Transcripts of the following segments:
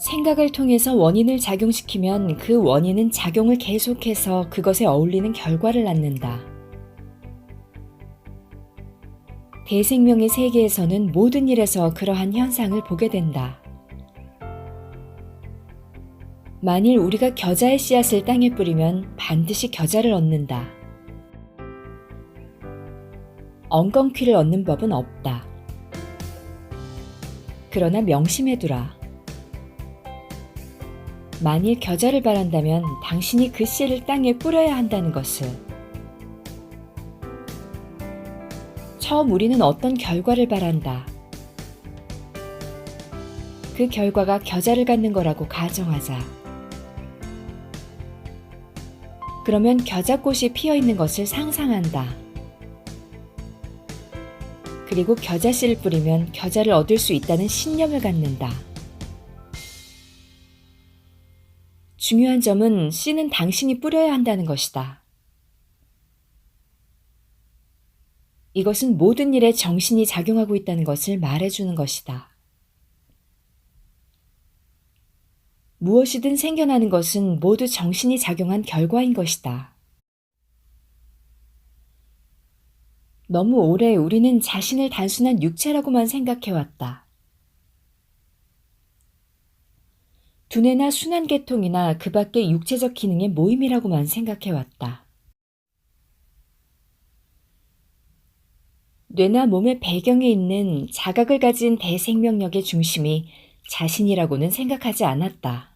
생각을 통해서 원인을 작용시키면 그 원인은 작용을 계속해서 그것에 어울리는 결과를 낳는다. 대생명의 세계에서는 모든 일에서 그러한 현상을 보게 된다. 만일 우리가 겨자의 씨앗을 땅에 뿌리면 반드시 겨자를 얻는다. 엉겅퀴를 얻는 법은 없다. 그러나 명심해두라. 만일 겨자를 바란다면 당신이 그 씨를 땅에 뿌려야 한다는 것을. 처음 우리는 어떤 결과를 바란다. 그 결과가 겨자를 갖는 거라고 가정하자. 그러면 겨자꽃이 피어있는 것을 상상한다. 그리고 겨자씨를 뿌리면 겨자를 얻을 수 있다는 신념을 갖는다. 중요한 점은 씨는 당신이 뿌려야 한다는 것이다. 이것은 모든 일에 정신이 작용하고 있다는 것을 말해주는 것이다. 무엇이든 생겨나는 것은 모두 정신이 작용한 결과인 것이다. 너무 오래 우리는 자신을 단순한 육체라고만 생각해왔다. 두뇌나 순환계통이나 그 밖의 육체적 기능의 모임이라고만 생각해왔다. 뇌나 몸의 배경에 있는 자각을 가진 대생명력의 중심이 자신이라고는 생각하지 않았다.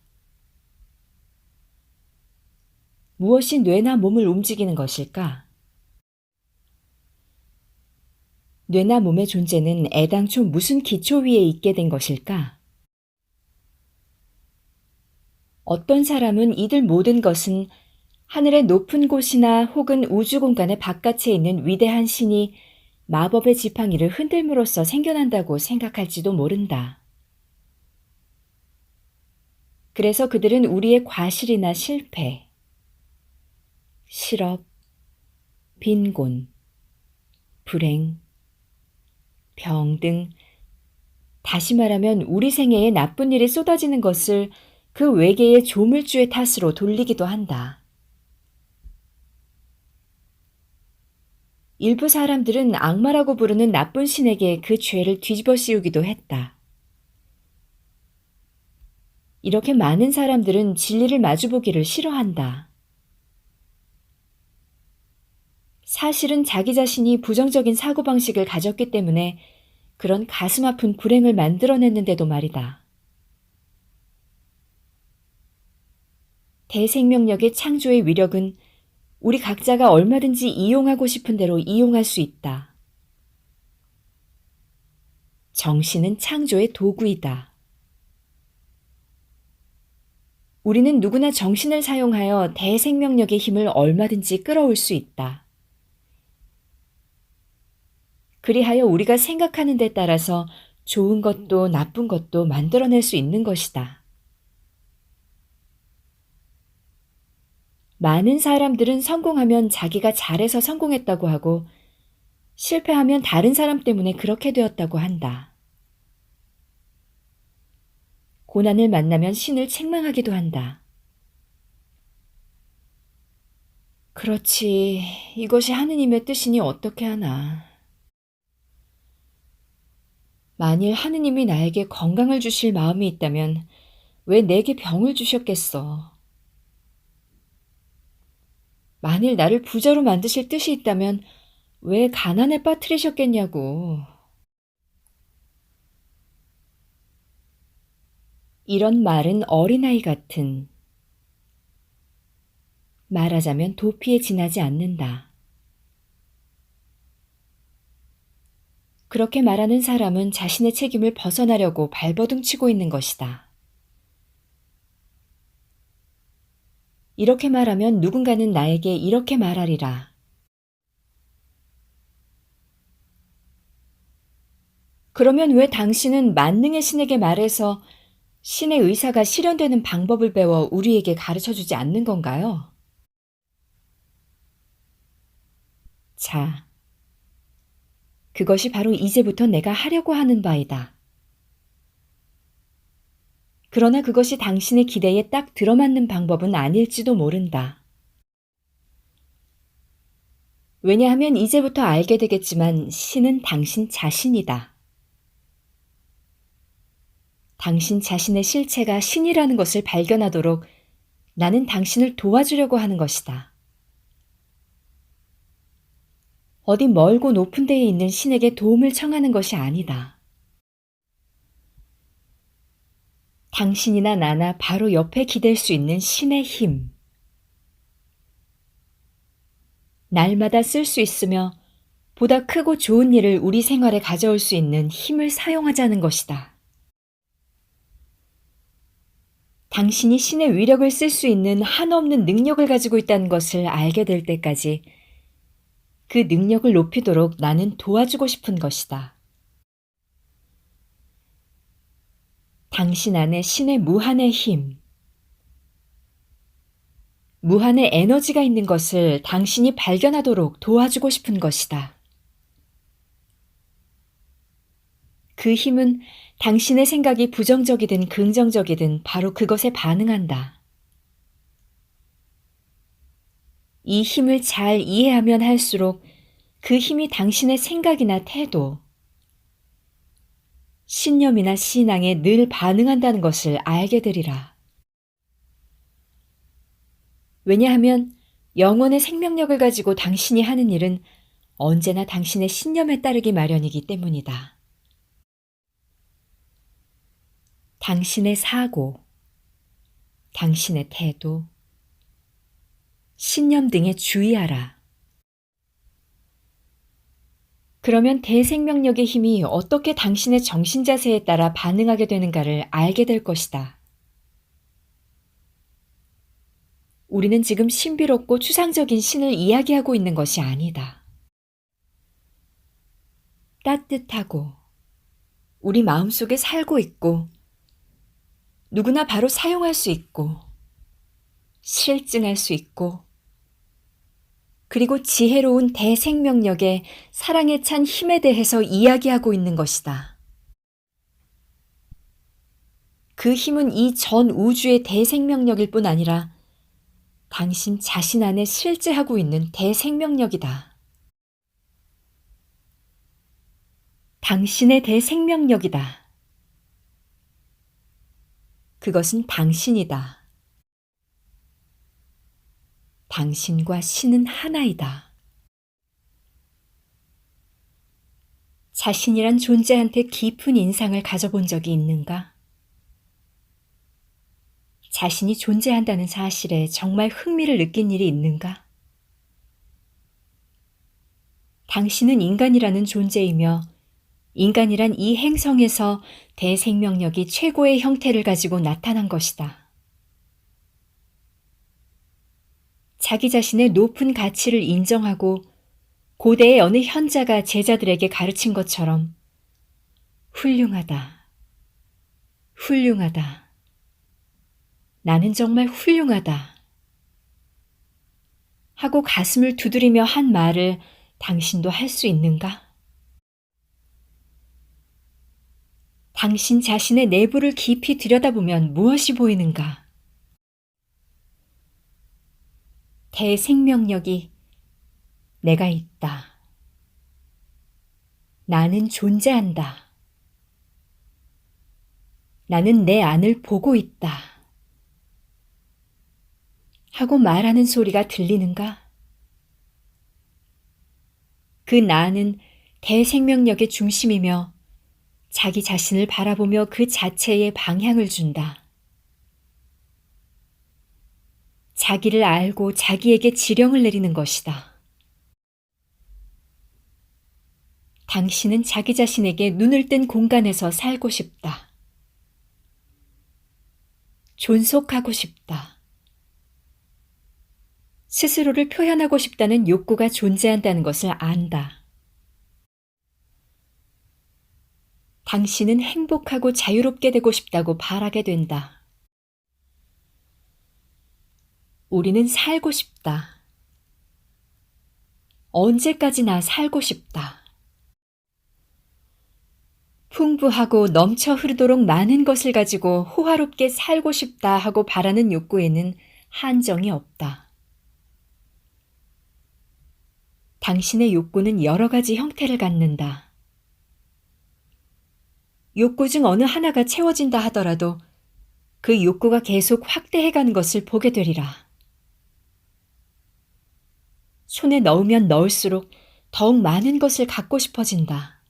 무엇이 뇌나 몸을 움직이는 것일까? 뇌나 몸의 존재는 애당초 무슨 기초 위에 있게 된 것일까? 어떤 사람은 이들 모든 것은 하늘의 높은 곳이나 혹은 우주 공간의 바깥에 있는 위대한 신이 마법의 지팡이를 흔들므로써 생겨난다고 생각할지도 모른다. 그래서 그들은 우리의 과실이나 실패, 실업, 빈곤, 불행, 병 등 다시 말하면 우리 생애에 나쁜 일이 쏟아지는 것을 그 외계의 조물주의 탓으로 돌리기도 한다. 일부 사람들은 악마라고 부르는 나쁜 신에게 그 죄를 뒤집어 씌우기도 했다. 이렇게 많은 사람들은 진리를 마주보기를 싫어한다. 사실은 자기 자신이 부정적인 사고방식을 가졌기 때문에 그런 가슴 아픈 불행을 만들어냈는데도 말이다. 대생명력의 창조의 위력은 우리 각자가 얼마든지 이용하고 싶은 대로 이용할 수 있다. 정신은 창조의 도구이다. 우리는 누구나 정신을 사용하여 대생명력의 힘을 얼마든지 끌어올 수 있다. 그리하여 우리가 생각하는 데 따라서 좋은 것도 나쁜 것도 만들어낼 수 있는 것이다. 많은 사람들은 성공하면 자기가 잘해서 성공했다고 하고 실패하면 다른 사람 때문에 그렇게 되었다고 한다. 고난을 만나면 신을 책망하기도 한다. 그렇지, 이것이 하느님의 뜻이니 어떻게 하나. 만일 하느님이 나에게 건강을 주실 마음이 있다면 왜 내게 병을 주셨겠어? 만일 나를 부자로 만드실 뜻이 있다면 왜 가난에 빠뜨리셨겠냐고. 이런 말은 어린아이 같은, 말하자면 도피에 지나지 않는다. 그렇게 말하는 사람은 자신의 책임을 벗어나려고 발버둥 치고 있는 것이다. 이렇게 말하면 누군가는 나에게 이렇게 말하리라. 그러면 왜 당신은 만능의 신에게 말해서 신의 의사가 실현되는 방법을 배워 우리에게 가르쳐주지 않는 건가요? 자, 그것이 바로 이제부터 내가 하려고 하는 바이다. 그러나 그것이 당신의 기대에 딱 들어맞는 방법은 아닐지도 모른다. 왜냐하면 이제부터 알게 되겠지만 신은 당신 자신이다. 당신 자신의 실체가 신이라는 것을 발견하도록 나는 당신을 도와주려고 하는 것이다. 어디 멀고 높은 데에 있는 신에게 도움을 청하는 것이 아니다. 당신이나 나나 바로 옆에 기댈 수 있는 신의 힘. 날마다 쓸 수 있으며 보다 크고 좋은 일을 우리 생활에 가져올 수 있는 힘을 사용하자는 것이다. 당신이 신의 위력을 쓸 수 있는 한없는 능력을 가지고 있다는 것을 알게 될 때까지 그 능력을 높이도록 나는 도와주고 싶은 것이다. 당신 안에 신의 무한의 힘, 무한의 에너지가 있는 것을 당신이 발견하도록 도와주고 싶은 것이다. 그 힘은 당신의 생각이 부정적이든 긍정적이든 바로 그것에 반응한다. 이 힘을 잘 이해하면 할수록 그 힘이 당신의 생각이나 태도, 신념이나 신앙에 늘 반응한다는 것을 알게 되리라. 왜냐하면 영혼의 생명력을 가지고 당신이 하는 일은 언제나 당신의 신념에 따르기 마련이기 때문이다. 당신의 사고, 당신의 태도, 신념 등에 주의하라. 그러면 대생명력의 힘이 어떻게 당신의 정신 자세에 따라 반응하게 되는가를 알게 될 것이다. 우리는 지금 신비롭고 추상적인 신을 이야기하고 있는 것이 아니다. 따뜻하고 우리 마음속에 살고 있고 누구나 바로 사용할 수 있고 실증할 수 있고 그리고 지혜로운 대생명력의 사랑에 찬 힘에 대해서 이야기하고 있는 것이다. 그 힘은 이 전 우주의 대생명력일 뿐 아니라 당신 자신 안에 실제하고 있는 대생명력이다. 당신의 대생명력이다. 그것은 당신이다. 당신과 신은 하나이다. 자신이란 존재한테 깊은 인상을 가져본 적이 있는가? 자신이 존재한다는 사실에 정말 흥미를 느낀 일이 있는가? 당신은 인간이라는 존재이며 인간이란 이 행성에서 대생명력이 최고의 형태를 가지고 나타난 것이다. 자기 자신의 높은 가치를 인정하고 고대의 어느 현자가 제자들에게 가르친 것처럼 훌륭하다. 훌륭하다. 나는 정말 훌륭하다. 하고 가슴을 두드리며 한 말을 당신도 할 수 있는가? 당신 자신의 내부를 깊이 들여다보면 무엇이 보이는가? 대생명력이 내가 있다. 나는 존재한다. 나는 내 안을 보고 있다. 하고 말하는 소리가 들리는가? 그 나는 대생명력의 중심이며 자기 자신을 바라보며 그 자체에 방향을 준다. 자기를 알고 자기에게 지령을 내리는 것이다. 당신은 자기 자신에게 눈을 뜬 공간에서 살고 싶다. 존속하고 싶다. 스스로를 표현하고 싶다는 욕구가 존재한다는 것을 안다. 당신은 행복하고 자유롭게 되고 싶다고 바라게 된다. 우리는 살고 싶다. 언제까지나 살고 싶다. 풍부하고 넘쳐 흐르도록 많은 것을 가지고 호화롭게 살고 싶다 하고 바라는 욕구에는 한정이 없다. 당신의 욕구는 여러 가지 형태를 갖는다. 욕구 중 어느 하나가 채워진다 하더라도 그 욕구가 계속 확대해가는 것을 보게 되리라. 손에 넣으면 넣을수록 더욱 많은 것을 갖고 싶어진다.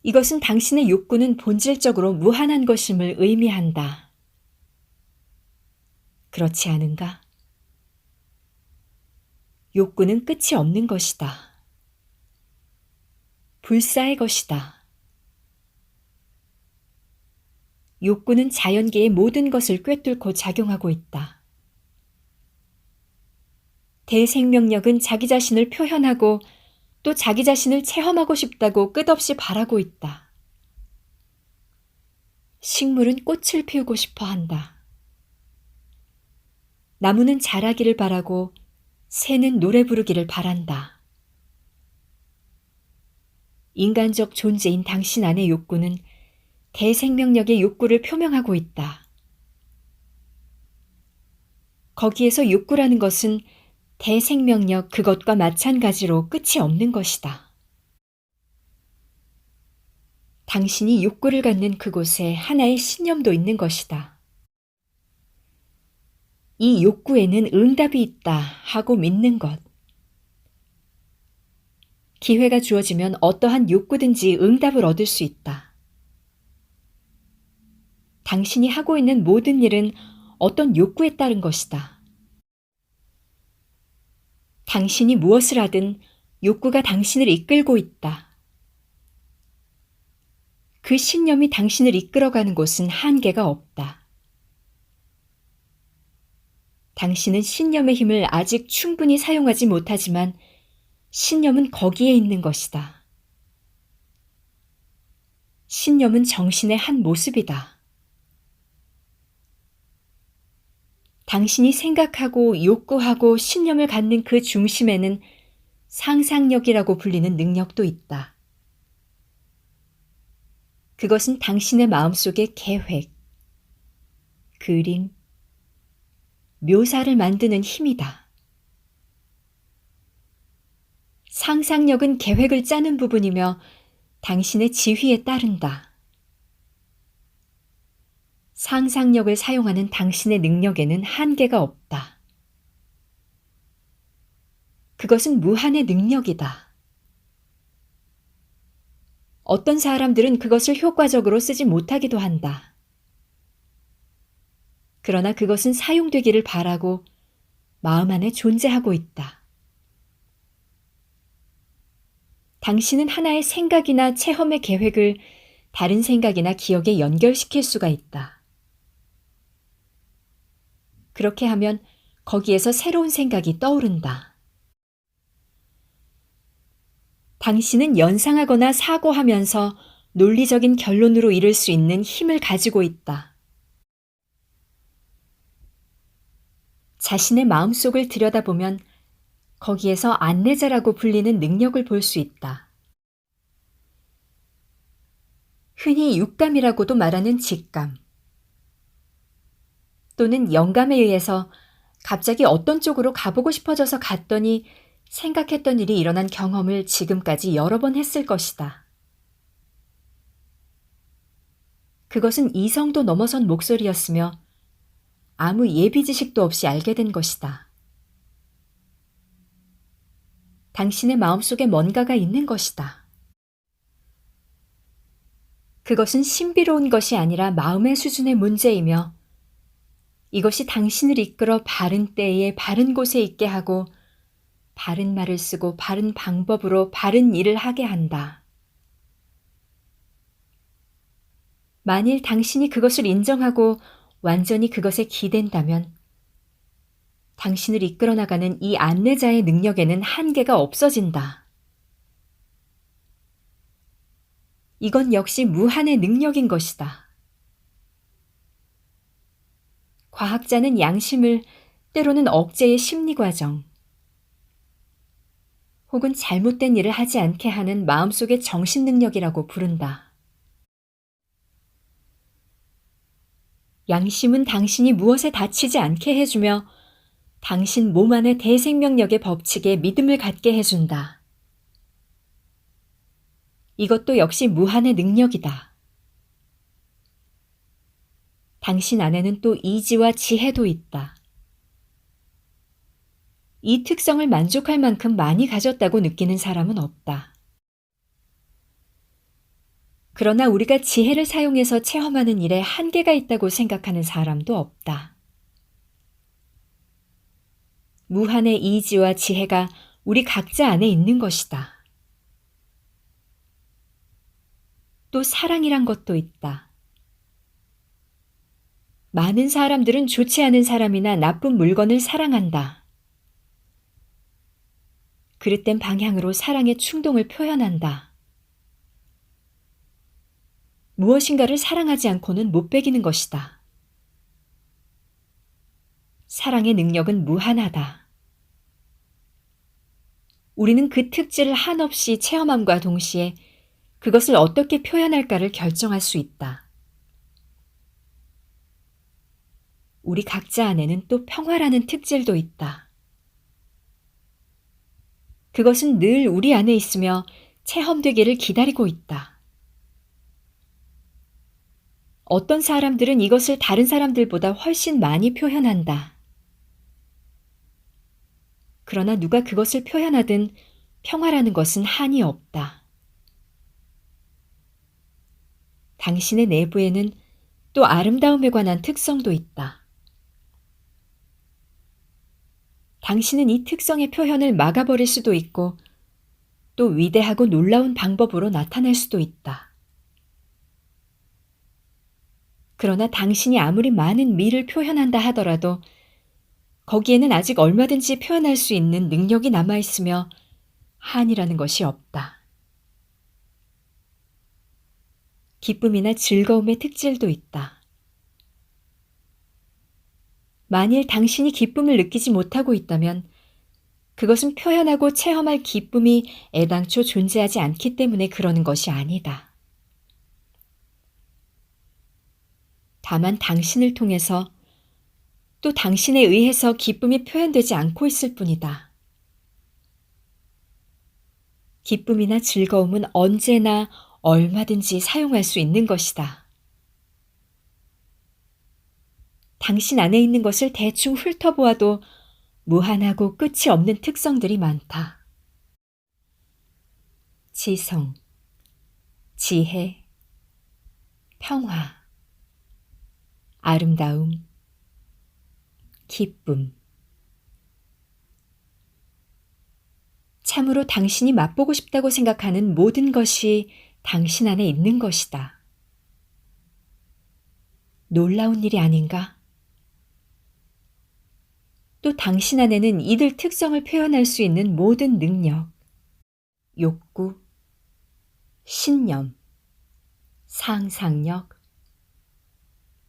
이것은 당신의 욕구는 본질적으로 무한한 것임을 의미한다. 그렇지 않은가? 욕구는 끝이 없는 것이다. 불사의 것이다. 욕구는 자연계의 모든 것을 꿰뚫고 작용하고 있다. 대생명력은 자기 자신을 표현하고 또 자기 자신을 체험하고 싶다고 끝없이 바라고 있다. 식물은 꽃을 피우고 싶어 한다. 나무는 자라기를 바라고 새는 노래 부르기를 바란다. 인간적 존재인 당신 안의 욕구는 대생명력의 욕구를 표명하고 있다. 거기에서 욕구라는 것은 대생명력 그것과 마찬가지로 끝이 없는 것이다. 당신이 욕구를 갖는 그곳에 하나의 신념도 있는 것이다. 이 욕구에는 응답이 있다 하고 믿는 것. 기회가 주어지면 어떠한 욕구든지 응답을 얻을 수 있다. 당신이 하고 있는 모든 일은 어떤 욕구에 따른 것이다. 당신이 무엇을 하든 욕구가 당신을 이끌고 있다. 그 신념이 당신을 이끌어가는 곳은 한계가 없다. 당신은 신념의 힘을 아직 충분히 사용하지 못하지만 신념은 거기에 있는 것이다. 신념은 정신의 한 모습이다. 당신이 생각하고 욕구하고 신념을 갖는 그 중심에는 상상력이라고 불리는 능력도 있다. 그것은 당신의 마음속의 계획, 그림, 묘사를 만드는 힘이다. 상상력은 계획을 짜는 부분이며 당신의 지휘에 따른다. 상상력을 사용하는 당신의 능력에는 한계가 없다. 그것은 무한의 능력이다. 어떤 사람들은 그것을 효과적으로 쓰지 못하기도 한다. 그러나 그것은 사용되기를 바라고 마음 안에 존재하고 있다. 당신은 하나의 생각이나 체험의 계획을 다른 생각이나 기억에 연결시킬 수가 있다. 그렇게 하면 거기에서 새로운 생각이 떠오른다. 당신은 연상하거나 사고하면서 논리적인 결론으로 이를 수 있는 힘을 가지고 있다. 자신의 마음속을 들여다보면 거기에서 안내자라고 불리는 능력을 볼 수 있다. 흔히 육감이라고도 말하는 직감, 또는 영감에 의해서 갑자기 어떤 쪽으로 가보고 싶어져서 갔더니 생각했던 일이 일어난 경험을 지금까지 여러 번 했을 것이다. 그것은 이성도 넘어선 목소리였으며 아무 예비 지식도 없이 알게 된 것이다. 당신의 마음속에 뭔가가 있는 것이다. 그것은 신비로운 것이 아니라 마음의 수준의 문제이며 이것이 당신을 이끌어 바른 때에 바른 곳에 있게 하고 바른 말을 쓰고 바른 방법으로 바른 일을 하게 한다. 만일 당신이 그것을 인정하고 완전히 그것에 기댄다면 당신을 이끌어 나가는 이 안내자의 능력에는 한계가 없어진다. 이건 역시 무한의 능력인 것이다. 과학자는 양심을 때로는 억제의 심리과정, 혹은 잘못된 일을 하지 않게 하는 마음속의 정신 능력이라고 부른다. 양심은 당신이 무엇에 다치지 않게 해주며 당신 몸 안의 대생명력의 법칙에 믿음을 갖게 해준다. 이것도 역시 무한의 능력이다. 당신 안에는 또 이지와 지혜도 있다. 이 특성을 만족할 만큼 많이 가졌다고 느끼는 사람은 없다. 그러나 우리가 지혜를 사용해서 체험하는 일에 한계가 있다고 생각하는 사람도 없다. 무한의 이지와 지혜가 우리 각자 안에 있는 것이다. 또 사랑이란 것도 있다. 많은 사람들은 좋지 않은 사람이나 나쁜 물건을 사랑한다. 그릇된 방향으로 사랑의 충동을 표현한다. 무엇인가를 사랑하지 않고는 못 배기는 것이다. 사랑의 능력은 무한하다. 우리는 그 특질을 한없이 체험함과 동시에 그것을 어떻게 표현할까를 결정할 수 있다. 우리 각자 안에는 또 평화라는 특질도 있다. 그것은 늘 우리 안에 있으며 체험되기를 기다리고 있다. 어떤 사람들은 이것을 다른 사람들보다 훨씬 많이 표현한다. 그러나 누가 그것을 표현하든 평화라는 것은 한이 없다. 당신의 내부에는 또 아름다움에 관한 특성도 있다. 당신은 이 특성의 표현을 막아버릴 수도 있고 또 위대하고 놀라운 방법으로 나타낼 수도 있다. 그러나 당신이 아무리 많은 미를 표현한다 하더라도 거기에는 아직 얼마든지 표현할 수 있는 능력이 남아있으며 한이라는 것이 없다. 기쁨이나 즐거움의 특질도 있다. 만일 당신이 기쁨을 느끼지 못하고 있다면 그것은 표현하고 체험할 기쁨이 애당초 존재하지 않기 때문에 그러는 것이 아니다. 다만 당신을 통해서 또 당신에 의해서 기쁨이 표현되지 않고 있을 뿐이다. 기쁨이나 즐거움은 언제나 얼마든지 사용할 수 있는 것이다. 당신 안에 있는 것을 대충 훑어보아도 무한하고 끝이 없는 특성들이 많다. 지성, 지혜, 평화, 아름다움, 기쁨. 참으로 당신이 맛보고 싶다고 생각하는 모든 것이 당신 안에 있는 것이다. 놀라운 일이 아닌가? 또 당신 안에는 이들 특성을 표현할 수 있는 모든 능력, 욕구, 신념, 상상력,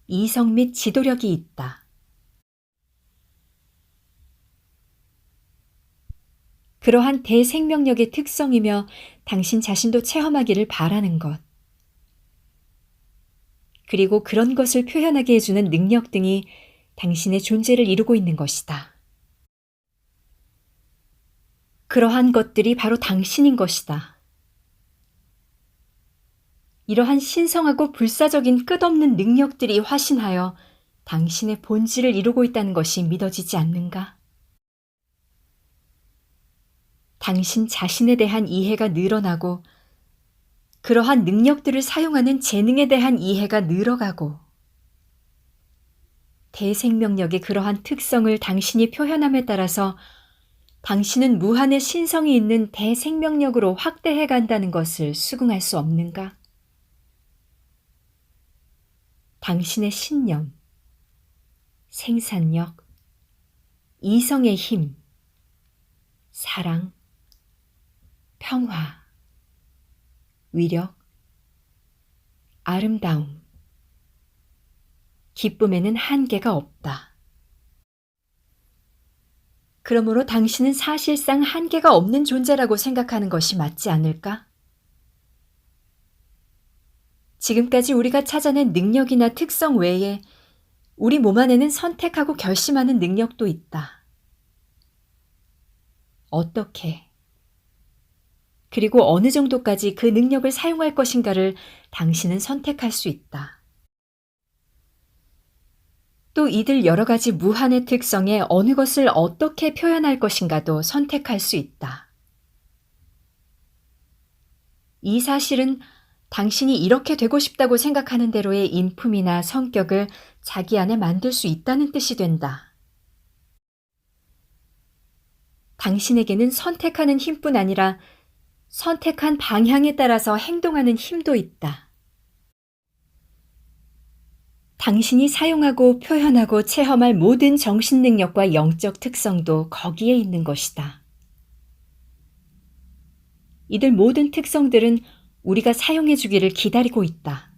이성 및 지도력이 있다. 그러한 대생명력의 특성이며 당신 자신도 체험하기를 바라는 것. 그리고 그런 것을 표현하게 해주는 능력 등이 당신의 존재를 이루고 있는 것이다. 그러한 것들이 바로 당신인 것이다. 이러한 신성하고 불사적인 끝없는 능력들이 화신하여 당신의 본질을 이루고 있다는 것이 믿어지지 않는가? 당신 자신에 대한 이해가 늘어나고 그러한 능력들을 사용하는 재능에 대한 이해가 늘어가고 대생명력의 그러한 특성을 당신이 표현함에 따라서 당신은 무한의 신성이 있는 대생명력으로 확대해 간다는 것을 수긍할 수 없는가? 당신의 신념, 생산력, 이성의 힘, 사랑, 평화, 위력, 아름다움, 기쁨에는 한계가 없다. 그러므로 당신은 사실상 한계가 없는 존재라고 생각하는 것이 맞지 않을까? 지금까지 우리가 찾아낸 능력이나 특성 외에 우리 몸 안에는 선택하고 결심하는 능력도 있다. 어떻게? 그리고 어느 정도까지 그 능력을 사용할 것인가를 당신은 선택할 수 있다. 또 이들 여러 가지 무한의 특성에 어느 것을 어떻게 표현할 것인가도 선택할 수 있다. 이 사실은 당신이 이렇게 되고 싶다고 생각하는 대로의 인품이나 성격을 자기 안에 만들 수 있다는 뜻이 된다. 당신에게는 선택하는 힘뿐 아니라 선택한 방향에 따라서 행동하는 힘도 있다. 당신이 사용하고 표현하고 체험할 모든 정신 능력과 영적 특성도 거기에 있는 것이다. 이들 모든 특성들은 우리가 사용해 주기를 기다리고 있다.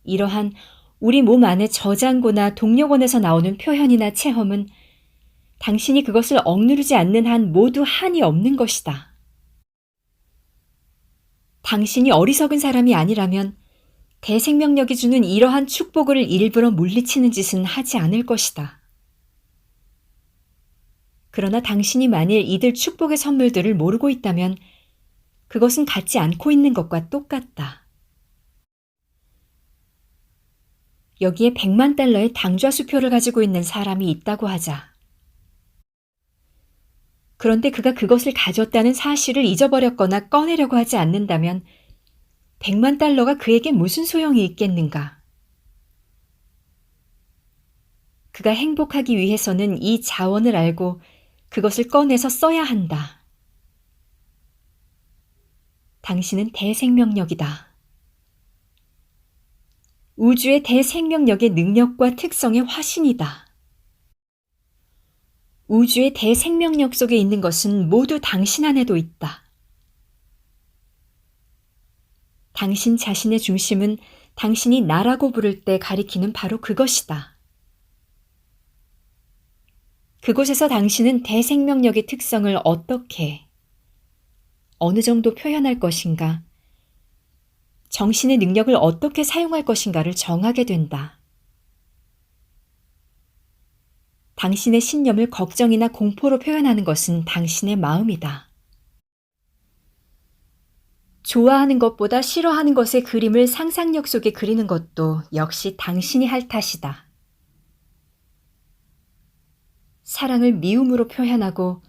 이러한 우리 몸 안의 저장고나 동력원에서 나오는 표현이나 체험은 당신이 그것을 억누르지 않는 한 모두 한이 없는 것이다. 당신이 어리석은 사람이 아니라면 대생명력이 주는 이러한 축복을 일부러 물리치는 짓은 하지 않을 것이다. 그러나 당신이 만일 이들 축복의 선물들을 모르고 있다면 그것은 갖지 않고 있는 것과 똑같다. 여기에 100만 달러의 당좌수표를 가지고 있는 사람이 있다고 하자. 그런데 그가 그것을 가졌다는 사실을 잊어버렸거나 꺼내려고 하지 않는다면 100만 달러가 그에게 무슨 소용이 있겠는가? 그가 행복하기 위해서는 이 자원을 알고 그것을 꺼내서 써야 한다. 당신은 대생명력이다. 우주의 대생명력의 능력과 특성의 화신이다. 우주의 대생명력 속에 있는 것은 모두 당신 안에도 있다. 당신 자신의 중심은 당신이 나라고 부를 때 가리키는 바로 그것이다. 그곳에서 당신은 대생명력의 특성을 어떻게, 어느 정도 표현할 것인가, 정신의 능력을 어떻게 사용할 것인가를 정하게 된다. 당신의 신념을 걱정이나 공포로 표현하는 것은 당신의 마음이다. 좋아하는 것보다 싫어하는 것의 그림을 상상력 속에 그리는 것도 역시 당신이 할 탓이다. 사랑을 미움으로 표현하고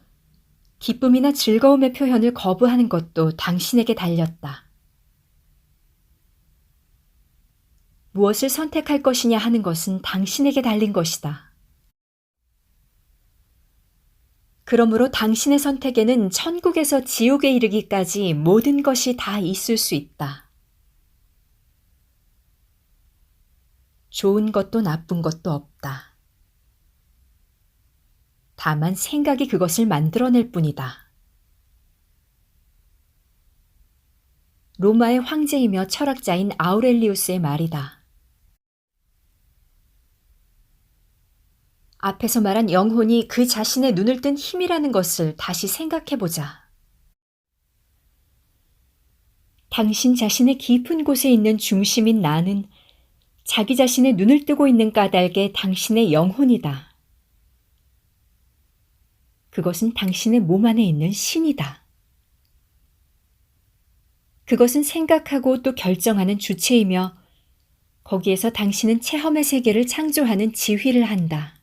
기쁨이나 즐거움의 표현을 거부하는 것도 당신에게 달렸다. 무엇을 선택할 것이냐 하는 것은 당신에게 달린 것이다. 그러므로 당신의 선택에는 천국에서 지옥에 이르기까지 모든 것이 다 있을 수 있다. 좋은 것도 나쁜 것도 없다. 다만 생각이 그것을 만들어낼 뿐이다. 로마의 황제이며 철학자인 아우렐리우스의 말이다. 앞에서 말한 영혼이 그 자신의 눈을 뜬 힘이라는 것을 다시 생각해보자. 당신 자신의 깊은 곳에 있는 중심인 나는 자기 자신의 눈을 뜨고 있는 까닭에 당신의 영혼이다. 그것은 당신의 몸 안에 있는 신이다. 그것은 생각하고 또 결정하는 주체이며 거기에서 당신은 체험의 세계를 창조하는 지휘를 한다.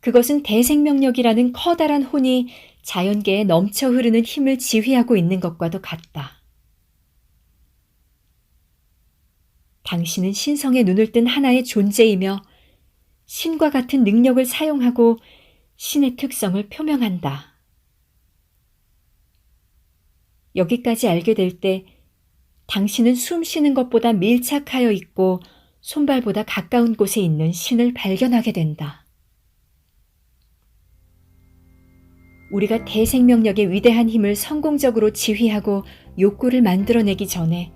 그것은 대생명력이라는 커다란 혼이 자연계에 넘쳐 흐르는 힘을 지휘하고 있는 것과도 같다. 당신은 신성의 눈을 뜬 하나의 존재이며 신과 같은 능력을 사용하고 신의 특성을 표명한다. 여기까지 알게 될 때 당신은 숨 쉬는 것보다 밀착하여 있고 손발보다 가까운 곳에 있는 신을 발견하게 된다. 우리가 대생명력의 위대한 힘을 성공적으로 지휘하고 욕구를 만들어내기 전에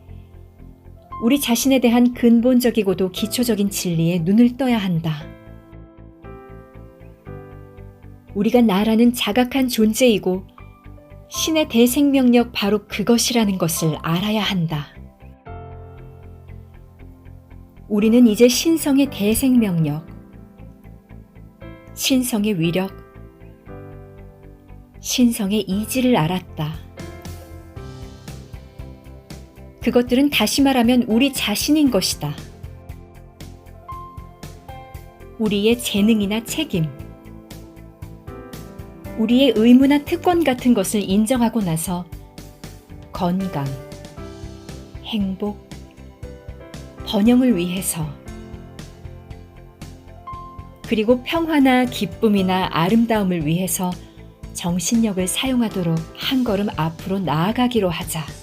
우리 자신에 대한 근본적이고도 기초적인 진리에 눈을 떠야 한다. 우리가 나라는 자각한 존재이고 신의 대생명력 바로 그것이라는 것을 알아야 한다. 우리는 이제 신성의 대생명력, 신성의 위력, 신성의 이지를 알았다. 그것들은 다시 말하면 우리 자신인 것이다. 우리의 재능이나 책임, 우리의 의무나 특권 같은 것을 인정하고 나서 건강, 행복, 번영을 위해서 그리고 평화나 기쁨이나 아름다움을 위해서 정신력을 사용하도록 한 걸음 앞으로 나아가기로 하자.